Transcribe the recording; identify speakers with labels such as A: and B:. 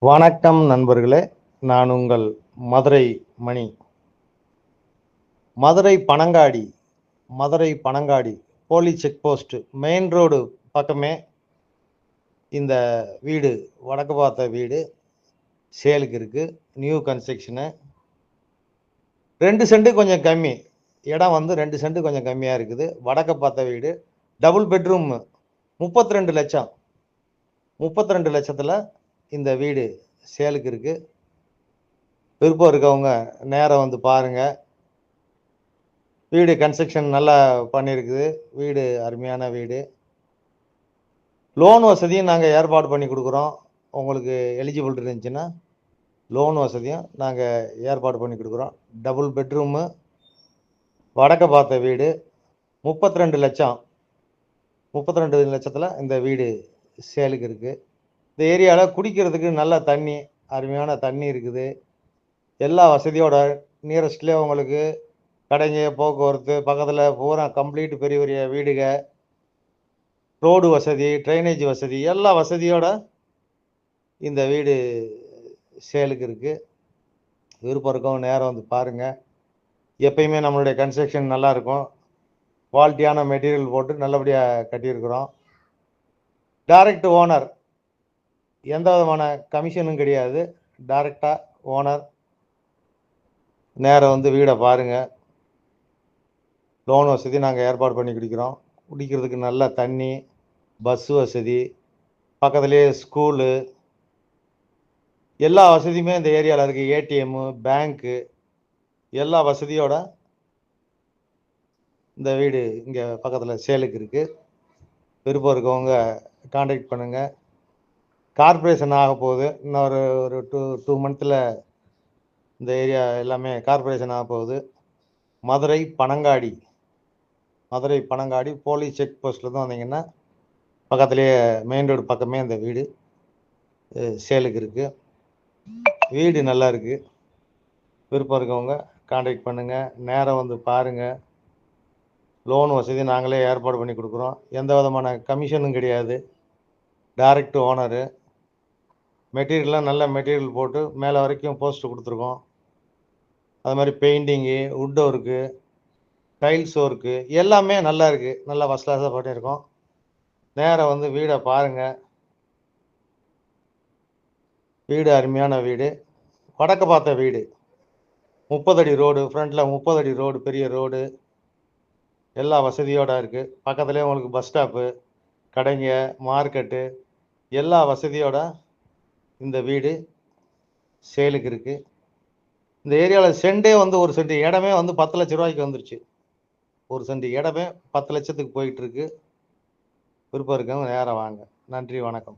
A: வணக்கம் நண்பர்களே, நான் உங்கள் Madurai Mani. Madurai Panangadi police check post main road பக்கமே இந்த வீடு, வடக்கு பார்த்த வீடு சேலுக்கு இருக்கு. New construction. 2 சென்ட் கொஞ்சம் கம்மி. இடம் வந்து 2 சென்ட் கொஞ்சம் கம்மியா இருக்குது. வடக்க பார்த்த வீடு, டபுள் பெட்ரூம் 32 லட்சம். 32 லட்சத்துல இந்த வீடு சேலுக்கு இருக்கு. விருப்பம் இருக்கவங்க நேரா வந்து பாருங்க. வீடு கன்ஸ்ட்ரக்ஷன் நல்லா பண்ணியிருக்குது. வீடு அருமையான வீடு. லோன் வசதியும் நாங்க ஏற்பாடு பண்ணி குடுக்குறோம். உங்களுக்கு எலிஜிபிள் இருந்துச்சுன்னா, லோன் வசதியும் நாங்க ஏற்பாடு பண்ணி குடுக்குறோம். டபுள் பெட்ரூமு, வடக்க பார்த்த வீடு, 32 லட்சம். 32 லட்சத்துல இந்த வீடு சேலுக்கு இருக்கு. இந்த ஏரியால குடிக்கிறதுக்கு நல்ல தண்ணி, அருமையான தண்ணி இருக்குது. எல்லா வசதியோட நியரஸ்ட்லயே உங்களுக்கு கடைங்க, போக்குவரத்து, பக்கத்துல பூரா கம்ப்ளீட் பெரிய பெரிய வீடுக, ரோடு வசதி, ட்ரைனேஜ் வசதி, எல்லா வசதியோட இந்த வீடு சேலுக்கு இருக்கு. விருப்பம் இருக்கவங்க நேரா வந்து பாருங்க. எப்பயுமே நம்மளுடைய கன்ஸ்ட்ரக்ஷன் நல்லா இருக்கும். குவாலிட்டியான மெட்டீரியல் போட்டு நல்லபடியா கட்டியிருக்கிறோம். Direct owner. எந்த விதமான கமிஷனும் கிடையாது. டைரக்டா ஓனர். நேரா வந்து வீட பாருங்க. லோன் வசதி நாங்க ஏற்பாடு பண்ணி குடுக்கிறோம். குடிக்கிறதுக்கு நல்ல தண்ணி, பஸ் வசதி, பக்கத்திலேயே ஸ்கூலு, எல்லா வசதியுமே இந்த ஏரியால இருக்கு. ஏடிஎம், பேங்க்கு, எல்லா வசதியோட இந்த வீடு இங்க பக்கத்துல சேலுக்கு இருக்கு. விருப்பம் இருக்கவங்க கான்டாக்ட் பண்ணுங்க. கார்ப்பரேஷன் ஆக போகுது. இன்னும் ஒரு 2 மந்த்ல இந்த ஏரியா எல்லாமே கார்ப்பரேஷன் ஆக போகுது. மதுரை பனங்காடி போலீஸ் செக் போஸ்ட்ல தான் வந்தீங்கன்னா, பக்கத்திலேயே மெயின் ரோடு பக்கமே இந்த வீடு சேலுக்கு இருக்கு. வீடு நல்லா இருக்கு. விருப்பம் இருக்கவங்க கான்டாக்ட் பண்ணுங்க. நேரா வந்து பாருங்க. லோன் வசதி நாங்களே ஏற்பாடு பண்ணி குடுக்குறோம். எந்த விதமான கமிஷனும் கிடையாது. Direct owner. மெட்டீரியல்லாம் நல்ல மெட்டீரியல் போட்டு மேலே வரைக்கும் போஸ்ட் குடுத்துருக்கோம். அது மாதிரி painting, would work, tiles work எல்லாமே நல்லா இருக்கு. நல்லா ஃபர்ஸ்ட் கிளாஸா பண்ணியிருக்கோம். நேரா வந்து வீட பாருங்க. வீடு அருமையான வீடு. வடக்க பார்த்த வீடு. 30 அடி ரோடு, ஃப்ரண்ட்ல 30 அடி ரோடு, பெரிய ரோடு. எல்லா வசதியோட இருக்கு. பக்கத்திலேயே உங்களுக்கு பஸ் ஸ்டாப்பு, கடைங்க, மார்க்கெட்டு, எல்லா வசதியோட இந்த வீடு சேலுக்கு இருக்கு. இந்த ஏரியால சென்டே வந்து 1 சென்ட் இடமே வந்து 10 லட்சம் ரூபாய்க்கு வந்துருச்சு. 1 சென்ட் இடமே 10 லட்சத்துக்கு போயிட்டு இருக்கு. விருப்பம் இருக்கவங்க நேரா வாங்க. நன்றி, வணக்கம்.